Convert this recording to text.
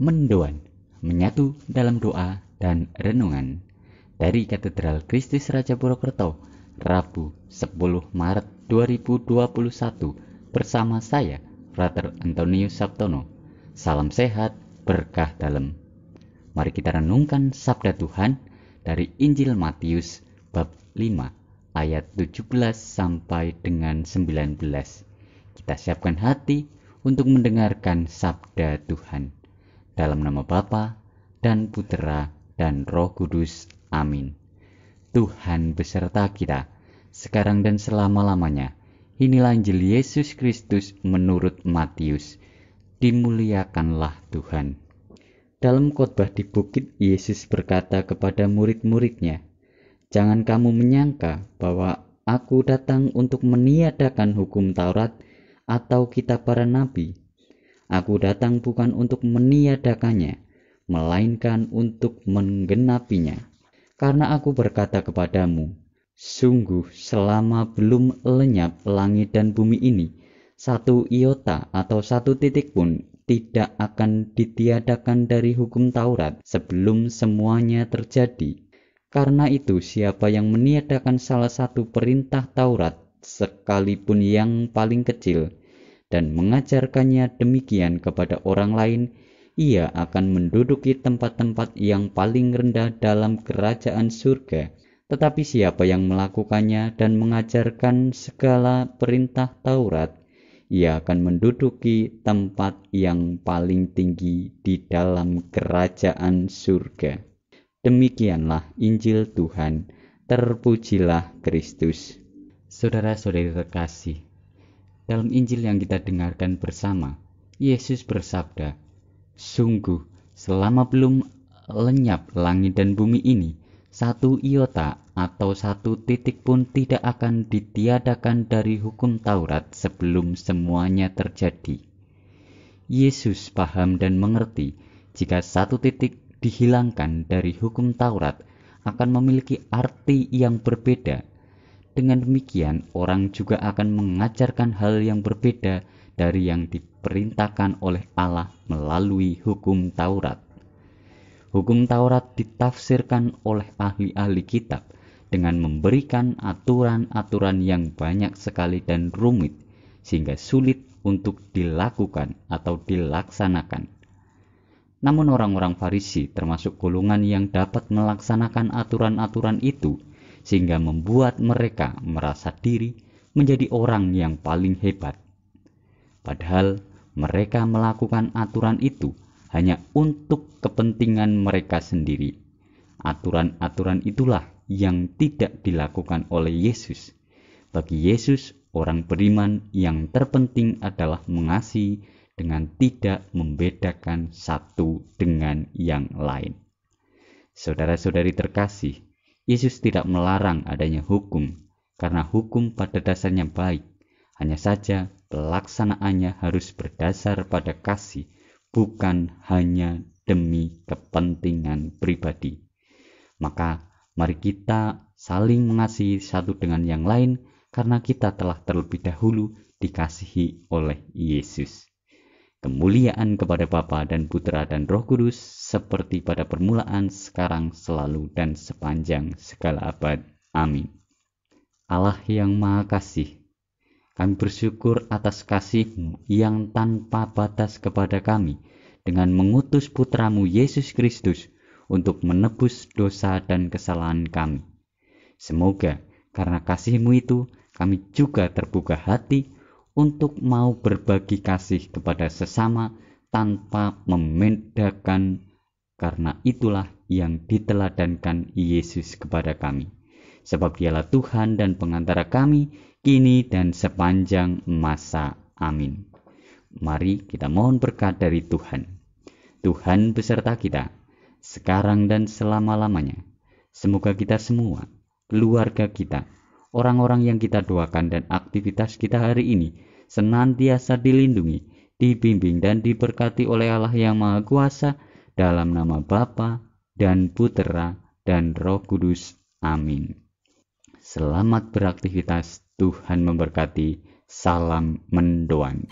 Mendoan, menyatu dalam doa dan renungan dari Katedral Kristus Raja Purwokerto, Rabu 10 Maret 2021 bersama saya, Frater Antonius Sabtono. Salam sehat, berkah dalam. Mari kita renungkan sabda Tuhan dari Injil Matius bab 5 ayat 17 sampai dengan 19. Kita siapkan hati untuk mendengarkan sabda Tuhan. Dalam nama Bapa dan Putera dan Roh Kudus. Amin. Tuhan beserta kita, sekarang dan selama-lamanya. Inilah Injil Yesus Kristus menurut Matius. Dimuliakanlah Tuhan. Dalam khotbah di bukit, Yesus berkata kepada murid-muridnya, "Jangan kamu menyangka bahwa aku datang untuk meniadakan hukum Taurat atau kitab para nabi. Aku datang bukan untuk meniadakannya, melainkan untuk menggenapinya. Karena aku berkata kepadamu, sungguh selama belum lenyap langit dan bumi ini, satu iota atau satu titik pun tidak akan ditiadakan dari hukum Taurat sebelum semuanya terjadi. Karena itu, siapa yang meniadakan salah satu perintah Taurat, sekalipun yang paling kecil, dan mengajarkannya demikian kepada orang lain, ia akan menduduki tempat-tempat yang paling rendah dalam kerajaan surga. Tetapi siapa yang melakukannya dan mengajarkan segala perintah Taurat, ia akan menduduki tempat yang paling tinggi di dalam kerajaan surga." Demikianlah Injil Tuhan. Terpujilah Kristus. Saudara-saudari terkasih, dalam Injil yang kita dengarkan bersama, Yesus bersabda, "Sungguh, selama belum lenyap langit dan bumi ini, satu iota atau satu titik pun tidak akan ditiadakan dari hukum Taurat sebelum semuanya terjadi." Yesus paham dan mengerti jika satu titik dihilangkan dari hukum Taurat akan memiliki arti yang berbeda. Dengan demikian, orang juga akan mengajarkan hal yang berbeda dari yang diperintahkan oleh Allah melalui hukum Taurat. Hukum Taurat ditafsirkan oleh ahli-ahli kitab dengan memberikan aturan-aturan yang banyak sekali dan rumit, sehingga sulit untuk dilakukan atau dilaksanakan. Namun orang-orang Farisi termasuk golongan yang dapat melaksanakan aturan-aturan itu, sehingga membuat mereka merasa diri menjadi orang yang paling hebat. Padahal mereka melakukan aturan itu hanya untuk kepentingan mereka sendiri. Aturan-aturan itulah yang tidak dilakukan oleh Yesus. Bagi Yesus, orang beriman yang terpenting adalah mengasihi dengan tidak membedakan satu dengan yang lain. Saudara-saudari terkasih, Yesus tidak melarang adanya hukum, karena hukum pada dasarnya baik. Hanya saja pelaksanaannya harus berdasar pada kasih, bukan hanya demi kepentingan pribadi. Maka mari kita saling mengasihi satu dengan yang lain, karena kita telah terlebih dahulu dikasihi oleh Yesus. Kemuliaan kepada Bapa dan Putera dan Roh Kudus, seperti pada permulaan, sekarang, selalu, dan sepanjang segala abad. Amin. Allah yang Maha Kasih, kami bersyukur atas kasih-Mu yang tanpa batas kepada kami dengan mengutus Putra-Mu Yesus Kristus untuk menebus dosa dan kesalahan kami. Semoga karena kasih-Mu itu, kami juga terbuka hati untuk mau berbagi kasih kepada sesama tanpa membedakan, karena itulah yang diteladankan Yesus kepada kami. Sebab Dialah Tuhan dan pengantara kami, kini dan sepanjang masa. Amin. Mari kita mohon berkat dari Tuhan. Tuhan beserta kita, sekarang dan selama-lamanya. Semoga kita semua, keluarga kita, orang-orang yang kita doakan dan aktivitas kita hari ini senantiasa dilindungi, dibimbing dan diberkati oleh Allah yang Maha Kuasa, dalam nama Bapa dan Putera dan Roh Kudus. Amin. Selamat beraktivitas, Tuhan memberkati. Salam mendoan.